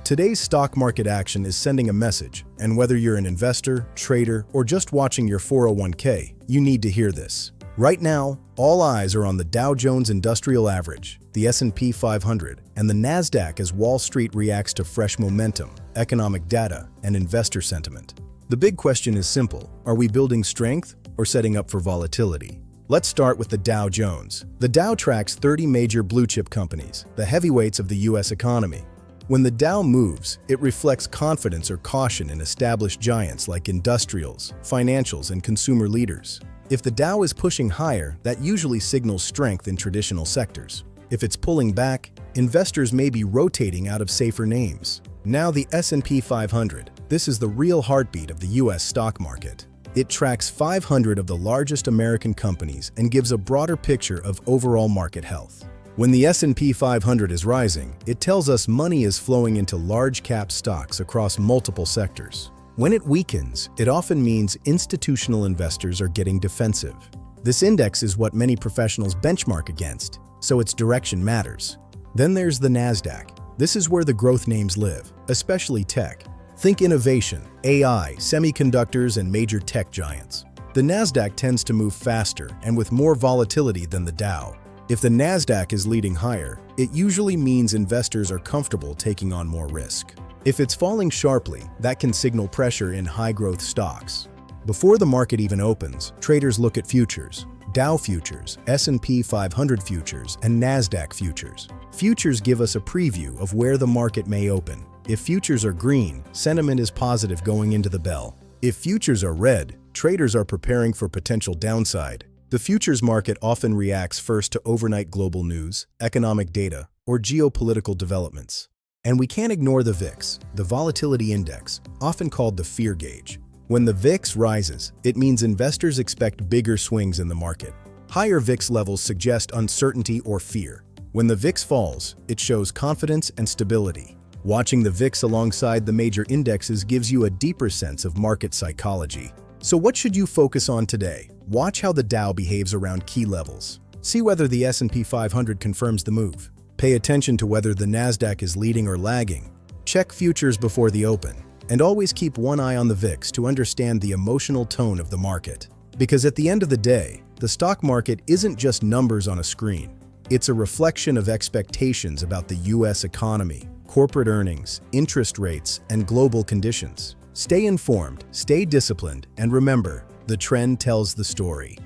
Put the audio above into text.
Today's stock market action is sending a message, and whether you're an investor, trader, or just watching your 401k, you need to hear this. Right now, all eyes are on the Dow Jones Industrial Average, the S&P 500, and the Nasdaq as Wall Street reacts to fresh momentum, economic data, and investor sentiment. The big question is simple: are we building strength or setting up for volatility? Let's start with the Dow Jones. The Dow tracks 30 major blue-chip companies, the heavyweights of the U.S. economy. When the Dow moves, it reflects confidence or caution in established giants like industrials, financials, and consumer leaders. If the Dow is pushing higher, that usually signals strength in traditional sectors. If it's pulling back, investors may be rotating out of safer names. Now the S&P 500. This is the real heartbeat of the U.S. stock market. It tracks 500 of the largest American companies and gives a broader picture of overall market health. When the S&P 500 is rising, it tells us money is flowing into large-cap stocks across multiple sectors. When it weakens, it often means institutional investors are getting defensive. This index is what many professionals benchmark against, so its direction matters. Then there's the Nasdaq. This is where the growth names live, especially tech. Think innovation, AI, semiconductors, and major tech giants. The Nasdaq tends to move faster and with more volatility than the Dow. If the Nasdaq is leading higher, it usually means investors are comfortable taking on more risk. If it's falling sharply, that can signal pressure in high-growth stocks. Before the market even opens, traders look at futures: Dow futures, S&P 500 futures, and Nasdaq futures. Futures give us a preview of where the market may open. If futures are green, sentiment is positive going into the bell. If futures are red, traders are preparing for potential downside. The futures market often reacts first to overnight global news, economic data, or geopolitical developments. And we can't ignore the VIX, the volatility index, often called the fear gauge. When the VIX rises, it means investors expect bigger swings in the market. Higher VIX levels suggest uncertainty or fear. When the VIX falls, it shows confidence and stability. Watching the VIX alongside the major indexes gives you a deeper sense of market psychology. So what should you focus on today? Watch how the Dow behaves around key levels. See whether the S&P 500 confirms the move. Pay attention to whether the Nasdaq is leading or lagging. Check futures before the open. And always keep one eye on the VIX to understand the emotional tone of the market. Because at the end of the day, the stock market isn't just numbers on a screen. It's a reflection of expectations about the U.S. economy, corporate earnings, interest rates, and global conditions. Stay informed, stay disciplined, and remember, the trend tells the story.